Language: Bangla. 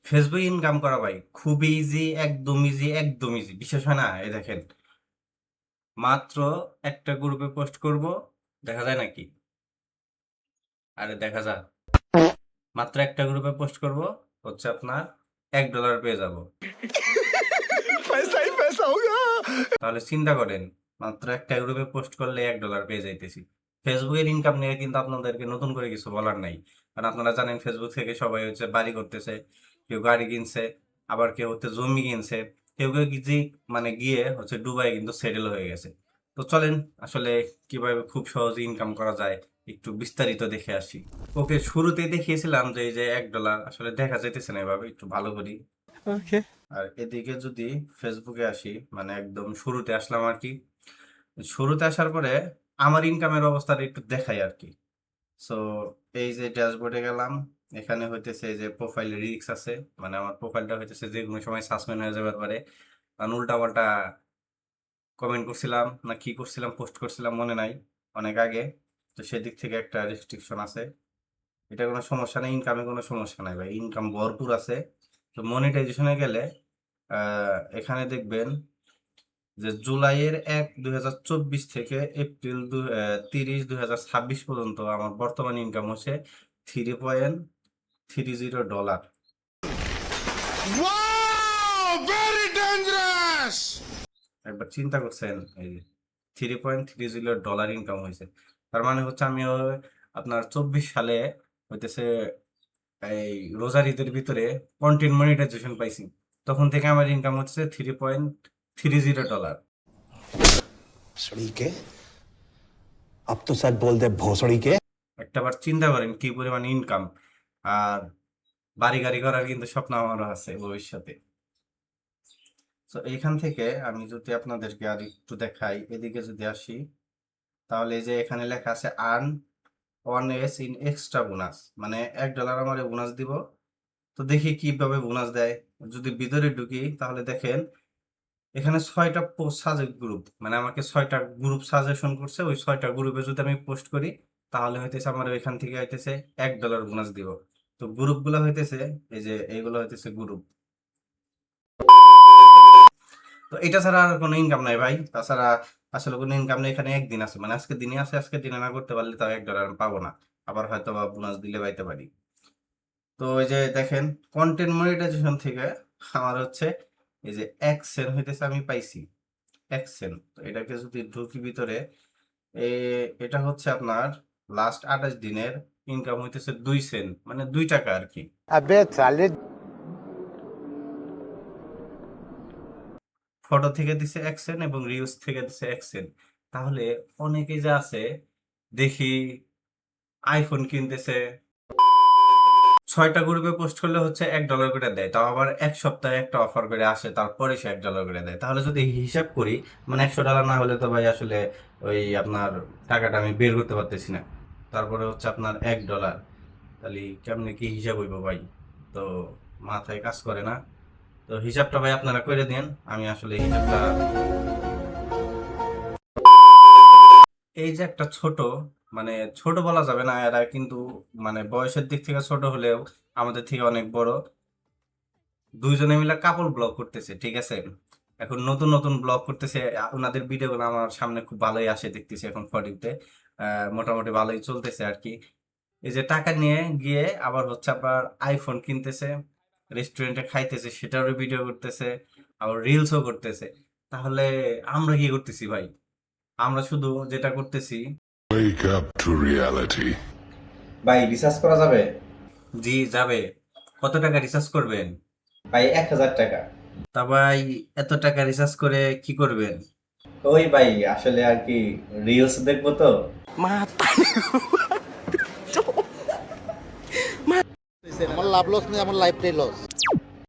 ফেসবুক ইনকাম করা ভাই খুব ইজি, একদম ইজি, একদম ইজি। বিশেষ হয় না? এই দেখেন, মাত্র একটা গ্রুপে পোস্ট করব, দেখা যায় নাকি? আরে দেখা যায়। মাত্র একটা গ্রুপে পোস্ট করব, হচ্ছে আপনার $1 পেয়ে যাব। पैसा ही पैसा होगा। তাহলে চিন্তা করেন, মাত্র একটা গ্রুপে পোস্ট করলে $1 পেয়ে যাইতেছি। ফেসবুকের ইনকাম নিয়ে কিন্তু আপনাদেরকে নতুন করে কিছু বলার নাই, কারণ আপনারা জানেন ফেসবুক থেকে সবাই হচ্ছে বাড়ি করতেছে, কেউ গাড়ি কিনছে, আবার কেউ হচ্ছে জমি কিনছে, কেউ কেউ মানে গিয়ে হচ্ছে দুবাই কিন্তু সেটেল হয়ে গেছে। তো চলেন আসলে কিভাবে খুব সহজে ইনকাম করা যায় একটু বিস্তারিত দেখে আসি। ওকে, শুরুতেই দেখিয়েছিলাম যে এই যে $1 আসলে দেখা যাইতেছে না, এভাবে একটু ভালো করি। আর এদিকে যদি ফেসবুকে আসি, মানে একদম শুরুতে আসলাম আর কি। শুরুতে আসার পরে আমার ইনকামের অবস্থাটা একটু দেখাই আর কি। সো এই যে ড্যাশবোর্ডে গেলাম, এখানে হইতেছে এই যে প্রোফাইল রিস্ক আছে, মানে আমার প্রোফাইলটা হইতেছে যে কোনো সময় সাসপেন্ড হয়ে যাবে পারে, কারণ উল্টাপাল্টা কমেন্ট করছিলাম না কি করছিলাম, পোস্ট করছিলাম মনে নাই, অনেক আগে। তো সেদিক থেকে একটা রেস্ট্রিকশন আছে। এটা কোনো সমস্যা নেই, ইনকামে কোনো সমস্যা নাই ভাই, ইনকাম ভরপুর আছে। তো মনিটাইজেশনে গেলে এখানে দেখবেন যে জুলাইয়ের 1 2024 থেকে এপ্রিল 30 2026 পর্যন্ত আমার বর্তমান ইনকাম হচ্ছে $3.30। Wow, very dangerous. একবার চিন্তা করছেন, এই যে $3.30 ইনকাম হয়েছে। তার মানে হচ্ছে আমি আপনার 24 সালে হইতেছে এই রোজার ঈদের ভিতরে কন্টেন্ট মনিটাইজেশন পাইছি, তখন থেকে আমার ইনকাম হচ্ছে $3.30। भोसड़ी के अब तो सच बोल दे भोसड़ी के। একটাবার চিন্তা করেন কি পরিমাণ ইনকাম। আর বাড়ি গাড়ি করার কিন্তু স্বপ্ন আমারও আছে ভবিষ্যতে। তো এইখান থেকে আমি যদি আপনাদেরকে আর একটু দেখাই, এদিকে যদি আসি, তাহলে এই যে এখানে লেখা আছে earn 1S in extra bonus, মানে $1 আমার বোনাস দিব। তো দেখি কিভাবে বোনাস দেয়। যদি ভিতরে ঢুকি তাহলে দেখেন এখানে 6টা সাজেক্ট গ্রুপ, মানে আমাকে 6টা গ্রুপ সাজেশন করছে, ওই 6টা গ্রুপে যদি আমি পোস্ট করি তাহলে হইতেছে আমার এখান থেকে হইতেছে $1 বোনাস দিব। তো গ্রুপগুলো হইতেছে এই যে এইগুলো হইতেছে গ্রুপ। তো এটা ছাড়া আর কোনো ইনকাম নাই ভাই, তাছাড়া আসলে কোনো ইনকাম নেই। এখানে একদিন আছে, মানে আজকে দিনে আছে, আজকে দিনে না করতে পারলে তাও $1 আমি পাবো না, আবার হয়তো বা বোনাস দিলে পাইতে পারি। তো এই যে দেখেন কন্টেন্ট মনিটাইজেশন থেকে আমার হচ্ছে এই যে 1 সেন্ট হইতেছে আমি পাইছি, 1 সেন্ট। তো এটাকে যদি ঢুকি ভিতরে, এটা হচ্ছে আপনার লাস্ট 28 দিনের ইনকাম হইতেছে 2 সেন্ট, মানে $2 আর কি। अबे साले ফটো থেকে দিছে 1 সেন্ট এবং রিলস থেকে দিছে 1 সেন্ট। তাহলে অনেকে যে আছে দেখি আইফোন কিনতেছে, 6টা গ্রুপে পোস্ট করলে হচ্ছে $1 করে দেয়, তাও আবার এক সপ্তাহে একটা অফার করে আসে, তারপরে সে $1 করে দেয়। তাহলে যদি হিসাব করি, মানে $100 না হলে তো ভাই আসলে ওই আপনার টাকাটা আমি বের করতে পারতেছি না। তারপরে হচ্ছে আপনার $1, তাহলে কেমনে কি হিসাব হইব ভাই? তো মাথায় কাজ করে না। তো হিসাবটা ভাই আপনারা করে দেন, আমি আসলে হিসাবটা, এই যে একটা ছোট, মানে ছোট বলা যাবে না, এরা কিন্তু মানে বয়সের দিক থেকে ছোট হলেও আমাদের থেকে অনেক বড়। দুইজনে মিলে কাপল ব্লগ করতেছে, ঠিক আছে? এখন নতুন নতুন ব্লগ করতেছে, ওনাদের ভিডিওগুলো আমার সামনে খুব ভালোই আসে, দেখতেছি এখন ফরিতে মোটামুটি ভালোই চলতেছে আর কি। এই যে টাকা নিয়ে গিয়ে আবার হচ্ছে আবার আইফোন কিনতেছে, রেস্টুরেন্টে খাইতেছে, সেটারও ভিডিও করতেছে, আবার রিলসও করতেছে। তাহলে আমরা কি করতেছি ভাই? আমরা শুধু যেটা করতেছি, Wake up to reality. ভাই রিচার্জ করা যাবে? জি যাবে। কত টাকা রিচার্জ করবেন? ভাই 1000 টাকা। তা ভাই এত টাকা রিচার্জ করে কি করবেন? ওই ভাই আসলে আর কি রিলস দেখবো তো। আমার লাভ লস নেই, আমার লাইফটাই লস।